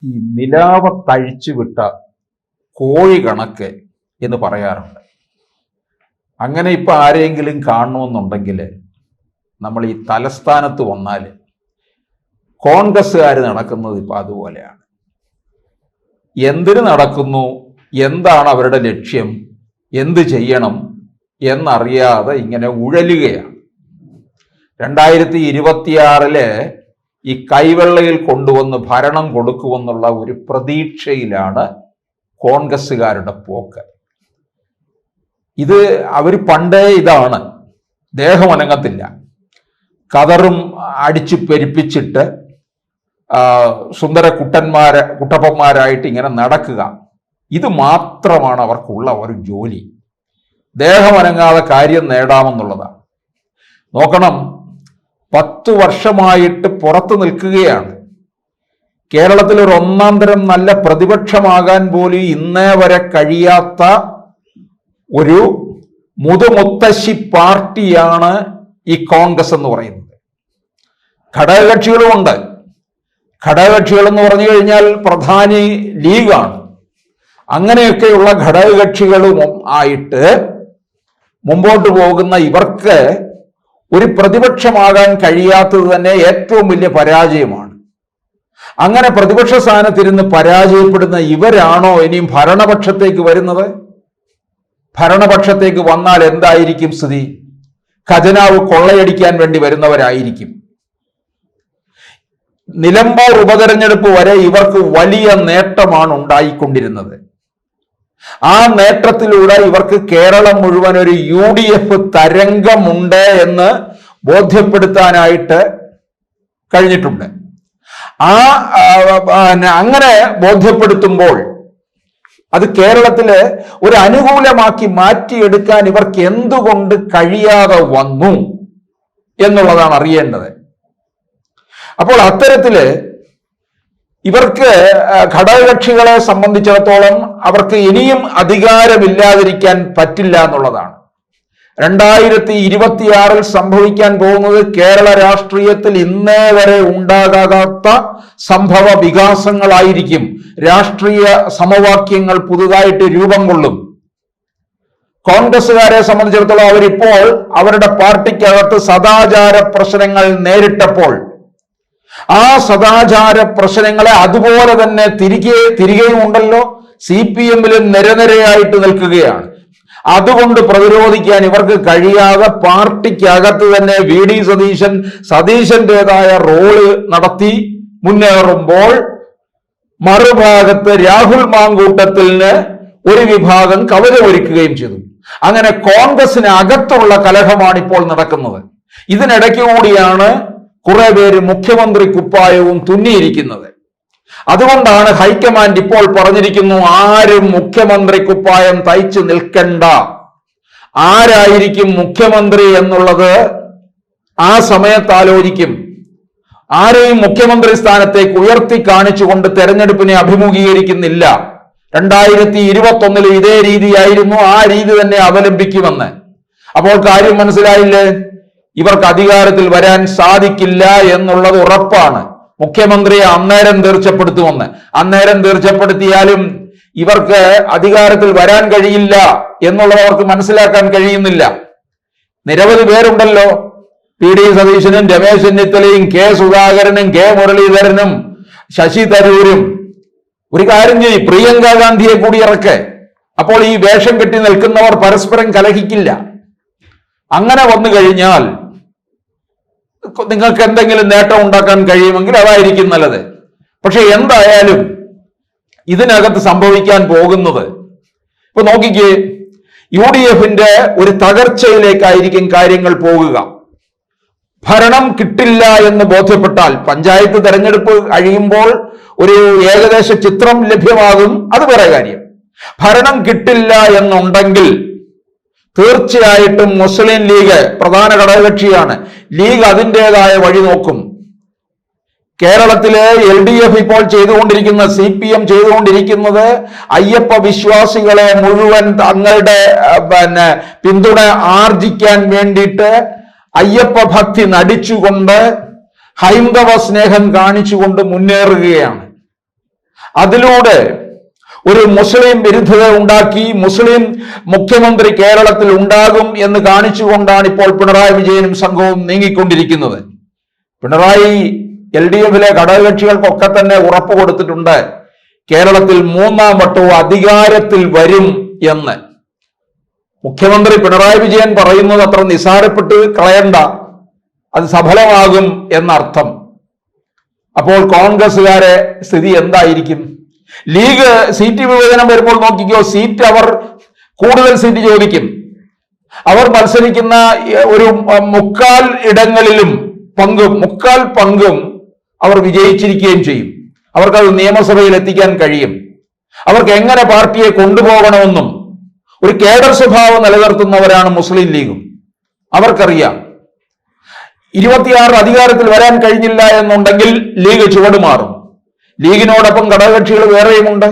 ഈ നിലാവത്തഴിച്ചു വിട്ട കോഴി കണക്ക് എന്ന് പറയാറുണ്ട്. അങ്ങനെ ഇപ്പം ആരെങ്കിലും കാണണമെന്നുണ്ടെങ്കിൽ നമ്മൾ ഈ തലസ്ഥാനത്ത് വന്നാൽ കോൺഗ്രസ്സുകാർ നടക്കുന്നത് ഇപ്പം അതുപോലെയാണ്. എന്തിനു നടക്കുന്നു, എന്താണ് അവരുടെ ലക്ഷ്യം, എന്ത് ചെയ്യണം എന്നറിയാതെ ഇങ്ങനെ ഉഴലുകയാണ്. 2026 ഈ കൈവെള്ളയിൽ കൊണ്ടുവന്ന് ഭരണം കൊടുക്കുമെന്നുള്ള ഒരു പ്രതീക്ഷയിലാണ് കോൺഗ്രസ്സുകാരുടെ പോക്ക്. ഇത് അവർ പണ്ടേ ഇതാണ്, ദേഹമനങ്ങത്തില്ല, കതറും അടിച്ചു പെരുപ്പിച്ചിട്ട് സുന്ദര കുട്ടപ്പന്മാരായിട്ട് ഇങ്ങനെ നടക്കുക. ഇത് മാത്രമാണ് അവർക്കുള്ള ഒരു ജോലി. ദേഹമനങ്ങാതെ കാര്യം നേടാമെന്നുള്ളതാണ്. നോക്കണം, 10 വർഷമായിട്ട് പുറത്തു നിൽക്കുകയാണ്. കേരളത്തിൽ ഒരു ഒന്നാം തരം നല്ല പ്രതിപക്ഷമാകാൻ പോലും ഇന്നേ വരെ കഴിയാത്ത ഒരു മുതുമുത്തശ്ശി പാർട്ടിയാണ് ഈ കോൺഗ്രസ് എന്ന് പറയുന്നത്. ഘടകകക്ഷികളുമുണ്ട്. ഘടകകക്ഷികൾ എന്ന് പറഞ്ഞു കഴിഞ്ഞാൽ പ്രധാനി ലീഗാണ്. അങ്ങനെയൊക്കെയുള്ള ഘടകകക്ഷികളും ആയിട്ട് മുമ്പോട്ട് പോകുന്ന ഇവർക്ക് ഒരു പ്രതിപക്ഷമാകാൻ കഴിയാത്തത് തന്നെ ഏറ്റവും വലിയ പരാജയമാണ്. അങ്ങനെ പ്രതിപക്ഷ സ്ഥാനത്തിരുന്ന് പരാജയപ്പെടുന്ന ഇവരാണോ ഇനിയും ഭരണപക്ഷത്തേക്ക് വരുന്നത്? ഭരണപക്ഷത്തേക്ക് വന്നാൽ എന്തായിരിക്കും സ്ഥിതി? ഖജനാവ് കൊള്ളയടിക്കാൻ വേണ്ടി വരുന്നവരായിരിക്കും. നിലമ്പൂർ ഉപതെരഞ്ഞെടുപ്പ് വരെ ഇവർക്ക് വലിയ നേട്ടമാണ് ഉണ്ടായിക്കൊണ്ടിരുന്നത്. ആ നേട്ടത്തിലൂടെ ഇവർക്ക് കേരളം മുഴുവൻ ഒരു UDF തരംഗമുണ്ട് എന്ന് ബോധ്യപ്പെടുത്താനായിട്ട് കഴിഞ്ഞിട്ടുണ്ട്. അങ്ങനെ ബോധ്യപ്പെടുത്തുമ്പോൾ അത് കേരളത്തില് ഒരു അനുകൂലമാക്കി മാറ്റിയെടുക്കാൻ ഇവർക്ക് എന്തുകൊണ്ട് കഴിയാതെ വന്നു എന്നുള്ളതാണ് അറിയേണ്ടത്. അപ്പോൾ അത്തരത്തില് ഇവർക്ക് ഘടകകക്ഷികളെ സംബന്ധിച്ചിടത്തോളം അവർക്ക് ഇനിയും അധികാരമില്ലാതിരിക്കാൻ പറ്റില്ല എന്നുള്ളതാണ്. 2026 സംഭവിക്കാൻ പോകുന്നത് കേരള രാഷ്ട്രീയത്തിൽ ഇന്നേ വരെ ഉണ്ടാകാത്ത സംഭവ വികാസങ്ങളായിരിക്കും. രാഷ്ട്രീയ സമവാക്യങ്ങൾ പുതുതായിട്ട് രൂപം കൊള്ളും. കോൺഗ്രസ്സുകാരെ സംബന്ധിച്ചിടത്തോളം അവരിപ്പോൾ അവരുടെ പാർട്ടിക്കകത്ത് സദാചാര പ്രശ്നങ്ങൾ നേരിട്ടപ്പോൾ ആ സദാചാര പ്രശ്നങ്ങളെ അതുപോലെ തന്നെ തിരികെയും ഉണ്ടല്ലോ. CPM-ലും നിരനിരയായിട്ട് നിൽക്കുകയാണ്. അതുകൊണ്ട് പ്രതിരോധിക്കാൻ ഇവർക്ക് കഴിയാതെ പാർട്ടിക്കകത്ത് തന്നെ VD സതീശന്റേതായ റോള് നടത്തി മുന്നേറുമ്പോൾ മറുഭാഗത്ത് രാഹുൽ മാങ്കൂട്ടത്തിന് ഒരു വിഭാഗം കവചമൊരുക്കുകയും ചെയ്തു. അങ്ങനെ കോൺഗ്രസിന് അകത്തുള്ള കലഹമാണ് ഇപ്പോൾ നടക്കുന്നത്. ഇതിനിടയ്ക്ക് കൂടിയാണ് കുറെ പേര് മുഖ്യമന്ത്രി കുപ്പായവും തുന്നിയിരിക്കുന്നത്. അതുകൊണ്ടാണ് ഹൈക്കമാൻഡ് ഇപ്പോൾ പറഞ്ഞിരിക്കുന്നു, ആരും മുഖ്യമന്ത്രി കുപ്പായം തയ്ച്ചു നിൽക്കണ്ട. ആരായിരിക്കും മുഖ്യമന്ത്രി എന്നുള്ളത് ആ സമയത്ത് ആലോചിക്കും. ആരെയും മുഖ്യമന്ത്രി സ്ഥാനത്തേക്ക് ഉയർത്തി കാണിച്ചുകൊണ്ട് തെരഞ്ഞെടുപ്പിനെ അഭിമുഖീകരിക്കുന്നില്ല. 2021 ഇതേ രീതിയായിരുന്നു, ആ രീതി തന്നെ അവലംബിക്കുമെന്ന്. അപ്പോൾ കാര്യം മനസ്സിലായില്ലേ? ഇവർക്ക് അധികാരത്തിൽ വരാൻ സാധിക്കില്ല എന്നുള്ളത് ഉറപ്പാണ്. മുഖ്യമന്ത്രിയെ അന്നേരം തീർച്ചപ്പെടുത്തുമെന്ന്. അന്നേരം തീർച്ചപ്പെടുത്തിയാലും ഇവർക്ക് അധികാരത്തിൽ വരാൻ കഴിയില്ല എന്നുള്ളത് അവർക്ക് മനസ്സിലാക്കാൻ കഴിയുന്നില്ല. നിരവധി പേരുണ്ടല്ലോ, PD സതീശനും രമേശ് ചെന്നിത്തലയും K സുധാകരനും K മുരളീധരനും ശശി തരൂരും. ഒരു കാര്യം ചെയ്യും, പ്രിയങ്ക ഗാന്ധിയെ കൂടി ഇറക്കെ. അപ്പോൾ ഈ വേഷം കെട്ടി നിൽക്കുന്നവർ പരസ്പരം കലഹിക്കില്ല. അങ്ങനെ വന്നു കഴിഞ്ഞാൽ നിങ്ങൾക്ക് എന്തെങ്കിലും നേട്ടം ഉണ്ടാക്കാൻ കഴിയുമെങ്കിൽ അതായിരിക്കും നല്ലത്. പക്ഷെ എന്തായാലും ഇതിനകത്ത് സംഭവിക്കാൻ പോകുന്നത്, ഇപ്പൊ നോക്കിക്കേ, UDF-ന്റെ ഒരു തകർച്ചയിലേക്കായിരിക്കും കാര്യങ്ങൾ പോകുക. ഭരണം കിട്ടില്ല എന്ന് ബോധ്യപ്പെട്ടാൽ, പഞ്ചായത്ത് തെരഞ്ഞെടുപ്പ് കഴിയുമ്പോൾ ഒരു ഏകദേശ ചിത്രം ലഭ്യമാകും, അത് വേറെ കാര്യം. ഭരണം കിട്ടില്ല എന്നുണ്ടെങ്കിൽ തീർച്ചയായിട്ടും മുസ്ലിം ലീഗ് പ്രധാന ഘടകകക്ഷിയാണ്. ലീഗ് അതിൻ്റെതായ വഴി നോക്കും. കേരളത്തിലെ LDF ഇപ്പോൾ ചെയ്തുകൊണ്ടിരിക്കുന്ന, CPM ചെയ്തുകൊണ്ടിരിക്കുന്നത് അയ്യപ്പ വിശ്വാസികളെ മുഴുവൻ തങ്ങളുടെ പിന്തുണ ആർജിക്കാൻ വേണ്ടിയിട്ട് അയ്യപ്പ ഭക്തി നടിച്ചുകൊണ്ട് ഹൈന്ദവ സ്നേഹം കാണിച്ചുകൊണ്ട് മുന്നേറുകയാണ്. അതിലൂടെ ഒരു മുസ്ലിം വിരുദ്ധത ഉണ്ടാക്കി മുസ്ലിം മുഖ്യമന്ത്രി കേരളത്തിൽ ഉണ്ടാകും എന്ന് കാണിച്ചുകൊണ്ടാണ് ഇപ്പോൾ പിണറായി വിജയനും സംഘവും നീങ്ങിക്കൊണ്ടിരിക്കുന്നത്. പിണറായി LDF-ലെ ഘടകകക്ഷികൾക്കൊക്കെ തന്നെ ഉറപ്പ് കൊടുത്തിട്ടുണ്ട് കേരളത്തിൽ 3-ാം വട്ടവും അധികാരത്തിൽ വരും എന്ന്. മുഖ്യമന്ത്രി പിണറായി വിജയൻ പറയുന്നത് അത്ര നിസ്സാരപ്പെട്ട് കളയണ്ട, അത് സഫലമാകും എന്നർത്ഥം. അപ്പോൾ കോൺഗ്രസുകാരെ സ്ഥിതി എന്തായിരിക്കും? ലീഗ് സീറ്റ് വിഭജനം വരുമ്പോൾ നോക്കിക്കോ, സീറ്റ് അവർ കൂടുതൽ സീറ്റ് ചോദിക്കും. അവർ മത്സരിക്കുന്ന ഒരു മുക്കാൽ ഇടങ്ങളിലും മുക്കാൽ പങ്കും അവർ വിജയിച്ചിരിക്കുകയും ചെയ്യും. അവർക്കത് നിയമസഭയിൽ എത്തിക്കാൻ കഴിയും. അവർക്ക് എങ്ങനെ പാർട്ടിയെ കൊണ്ടുപോകണമെന്നും ഒരു കേഡർ സ്വഭാവം നിലനിർത്തുന്നവരാണ് മുസ്ലിം ലീഗും. അവർക്കറിയാം 26 അധികാരത്തിൽ വരാൻ കഴിഞ്ഞില്ല എന്നുണ്ടെങ്കിൽ ലീഗ് ചുവടുമാറും. ലീഗിനോടൊപ്പം ഘടകകക്ഷികൾ വേറെയുമുണ്ട്.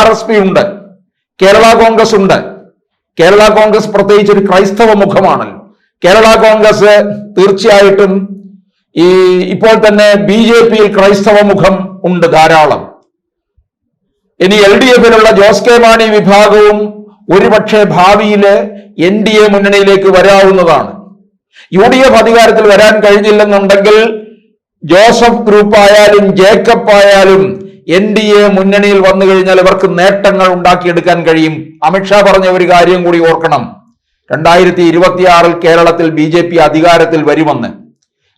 RSP ഉണ്ട്, കേരള കോൺഗ്രസ് ഉണ്ട്. കേരള കോൺഗ്രസ് പ്രത്യേകിച്ച് ഒരു ക്രൈസ്തവ മുഖമാണല്ലോ. കേരള കോൺഗ്രസ് തീർച്ചയായിട്ടും ഇപ്പോൾ തന്നെ BJP-യിൽ ക്രൈസ്തവ മുഖം ഉണ്ട് ധാരാളം. ഇനി LDF-ലുള്ള ജോസ് കെ മാണി വിഭാഗവും ഒരുപക്ഷെ ഭാവിയിൽ NDA മുന്നണിയിലേക്ക് വരാവുന്നതാണ്. UDF അധികാരത്തിൽ വരാൻ കഴിഞ്ഞില്ലെന്നുണ്ടെങ്കിൽ ജോസഫ് ഗ്രൂപ്പ് ആയാലും ജേക്കബ് ആയാലും NDA മുന്നണിയിൽ വന്നു കഴിഞ്ഞാൽ ഇവർക്ക് നേട്ടങ്ങൾ ഉണ്ടാക്കിയെടുക്കാൻ കഴിയും. അമിത്ഷാ പറഞ്ഞ ഒരു കാര്യം കൂടി ഓർക്കണം, 2026 കേരളത്തിൽ BJP അധികാരത്തിൽ വരുമെന്ന്.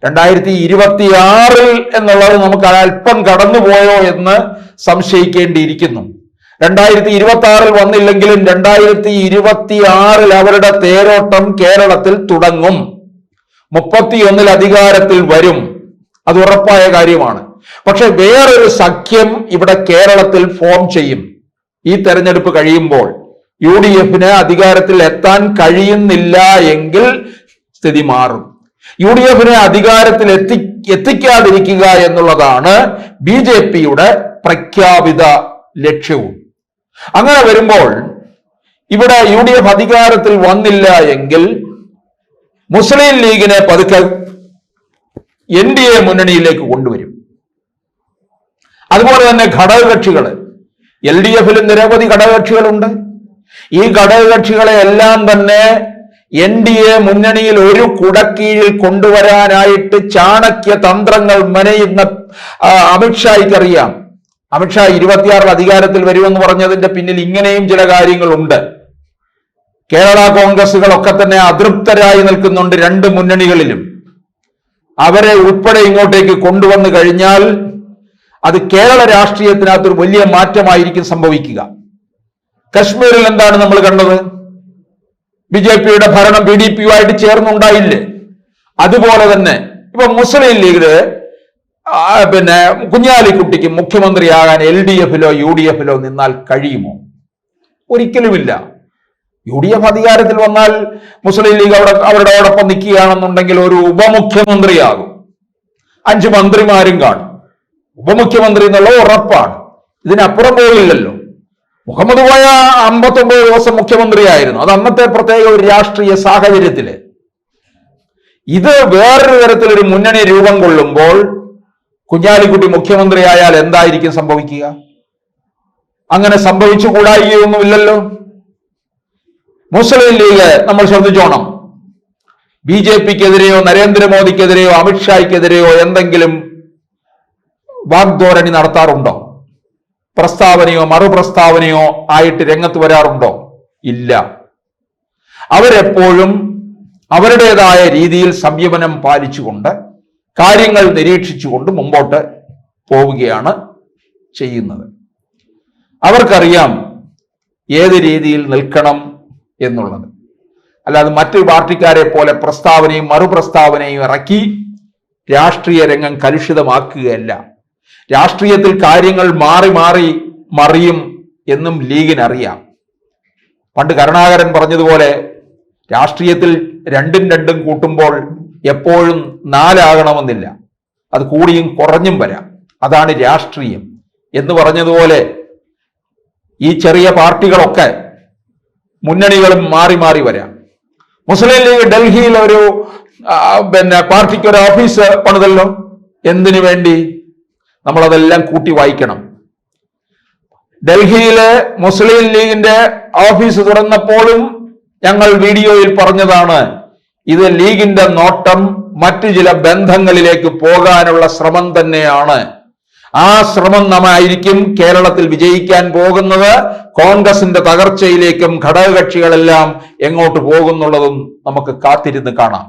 2026 എന്നുള്ളത് നമുക്ക് അല്പം കടന്നുപോയോ എന്ന് സംശയിക്കേണ്ടിയിരിക്കുന്നു. 2026 വന്നില്ലെങ്കിലും 2026 അവരുടെ തേരോട്ടം കേരളത്തിൽ തുടങ്ങും. 31 അധികാരത്തിൽ വരും, അത് ഉറപ്പായ കാര്യമാണ്. പക്ഷെ വേറൊരു സഖ്യം ഇവിടെ കേരളത്തിൽ ഫോം ചെയ്യും. ഈ തെരഞ്ഞെടുപ്പ് കഴിയുമ്പോൾ UDF-ന് അധികാരത്തിൽ എത്താൻ കഴിയുന്നില്ല എങ്കിൽ സ്ഥിതി മാറും. UDF-നെ അധികാരത്തിൽ എത്തിക്കാതിരിക്കുക എന്നുള്ളതാണ് BJP-യുടെ പ്രഖ്യാപിത ലക്ഷ്യവും. അങ്ങനെ വരുമ്പോൾ ഇവിടെ UDF അധികാരത്തിൽ വന്നില്ല എങ്കിൽ മുസ്ലിം ലീഗിനെ പതുക്കെ NDA മുന്നണിയിലേക്ക് കൊണ്ടുവരും. അതുപോലെ തന്നെ ഘടകകക്ഷികൾ, LDF-ൽ നിരവധി ഘടകകക്ഷികളുണ്ട്. ഈ ഘടകകക്ഷികളെ എല്ലാം തന്നെ NDA മുന്നണിയിൽ ഒരു കുടക്കീഴിൽ കൊണ്ടുവരാനായിട്ട് ചാണക്യ തന്ത്രങ്ങൾ മെനയുന്ന അമിത്ഷായ്ക്കറിയാം. അമിത്ഷാ 26 അധികാരത്തിൽ വരുമെന്ന് പറഞ്ഞതിന്റെ പിന്നിൽ ഇങ്ങനെയും ചില കാര്യങ്ങളുണ്ട്. കേരള കോൺഗ്രസുകളൊക്കെ തന്നെ അതൃപ്തരായി നിൽക്കുന്നുണ്ട് 2 മുന്നണികളിലും. അവരെ ഉൾപ്പെടെ ഇങ്ങോട്ടേക്ക് കൊണ്ടുവന്നു കഴിഞ്ഞാൽ അത് കേരള രാഷ്ട്രീയത്തിനകത്തൊരു വലിയ മാറ്റമായിരിക്കും സംഭവിക്കുക. കശ്മീരിൽ എന്താണ് നമ്മൾ കണ്ടത്? BJP-യുടെ ഭരണം PDP-യുമായിട്ട് ചേർന്നുണ്ടായില്ലേ? അതുപോലെ തന്നെ ഇപ്പൊ മുസ്ലിം ലീഗ് കുഞ്ഞാലിക്കുട്ടിക്ക് മുഖ്യമന്ത്രിയാകാൻ LDF-ലോ UDF-ലോ നിന്നാൽ കഴിയുമോ? ഒരിക്കലുമില്ല. UDF അധികാരത്തിൽ വന്നാൽ മുസ്ലിം ലീഗ് അവരോടൊപ്പം നിൽക്കുകയാണെന്നുണ്ടെങ്കിൽ ഒരു ഉപമുഖ്യമന്ത്രിയാകും, 5 മന്ത്രിമാരും കാണും. ഉപമുഖ്യമന്ത്രി എന്നുള്ളത് ഉറപ്പാണ്. ഇതിനപ്പുറം പോയില്ലല്ലോ. മുഹമ്മദ് കോയ 59 ദിവസം മുഖ്യമന്ത്രിയായിരുന്നു. അത് അന്നത്തെ പ്രത്യേക ഒരു രാഷ്ട്രീയ സാഹചര്യത്തില്. ഇത് വേറൊരു തരത്തിലൊരു മുന്നണി രൂപം കൊള്ളുമ്പോൾ കുഞ്ഞാലിക്കുട്ടി മുഖ്യമന്ത്രിയായാൽ എന്തായിരിക്കും സംഭവിക്കുക? അങ്ങനെ സംഭവിച്ചുകൂടായികയൊന്നുമില്ലല്ലോ. മുസ്ലിം ലീഗ് നമ്മൾ ശ്രദ്ധിച്ചോണം, BJP-ക്കെതിരെയോ നരേന്ദ്രമോദിക്കെതിരെയോ അമിത്ഷായ്ക്കെതിരെയോ എന്തെങ്കിലും വാഗ്ധോരണി നടത്താറുണ്ടോ? പ്രസ്താവനയോ മറുപ്രസ്താവനയോ ആയിട്ട് രംഗത്ത് വരാറുണ്ടോ? ഇല്ല. അവരെപ്പോഴും അവരുടേതായ രീതിയിൽ സംയമനം പാലിച്ചുകൊണ്ട് കാര്യങ്ങൾ നിരീക്ഷിച്ചുകൊണ്ട് മുമ്പോട്ട് പോവുകയാണ് ചെയ്യുന്നത്. അവർക്കറിയാം ഏത് രീതിയിൽ നിൽക്കണം എന്നുള്ളത്. അല്ലാതെ മറ്റു പാർട്ടിക്കാരെ പോലെ പ്രസ്താവനയും മറുപ്രസ്താവനയും ഇറക്കി രാഷ്ട്രീയ രംഗം കലുഷിതമാക്കുകയല്ല. രാഷ്ട്രീയത്തിൽ കാര്യങ്ങൾ മാറി മാറി മറിയും എന്നും ലീഗിനറിയാം. പണ്ട് കരുണാകരൻ പറഞ്ഞതുപോലെ രാഷ്ട്രീയത്തിൽ 2 കൂട്ടുമ്പോൾ എപ്പോഴും 4 ആകണമെന്നില്ല, അത് കൂടിയും കുറഞ്ഞും വരാം. അതാണ് രാഷ്ട്രീയം എന്ന് പറഞ്ഞതുപോലെ ഈ ചെറിയ പാർട്ടികളൊക്കെ മുന്നണികളും മാറി മാറി വരാം. മുസ്ലിം ലീഗ് ഡൽഹിയിൽ ഒരു പാർട്ടിക്ക് ഒരു ഓഫീസ് പണിതല്ലോ. എന്തിനു വേണ്ടി? നമ്മളതെല്ലാം കൂട്ടി വായിക്കണം. ഡൽഹിയിലെ മുസ്ലിം ലീഗിന്റെ ഓഫീസ് തുറന്നപ്പോഴും ഞങ്ങൾ വീഡിയോയിൽ പറഞ്ഞതാണ്, ഇത് ലീഗിന്റെ നോട്ടം മറ്റു ചില ബന്ധങ്ങളിലേക്ക് പോകാനുള്ള ശ്രമം തന്നെയാണ്. ആ ശ്രമമായിരിക്കും കേരളത്തിൽ വിജയിക്കാൻ പോകുന്നത്. കോൺഗ്രസിന്റെ തകർച്ചയിലേക്കും ഘടകകക്ഷികളെല്ലാം എങ്ങോട്ട് പോകുന്നുള്ളതും നമുക്ക് കാത്തിരുന്ന് കാണാം.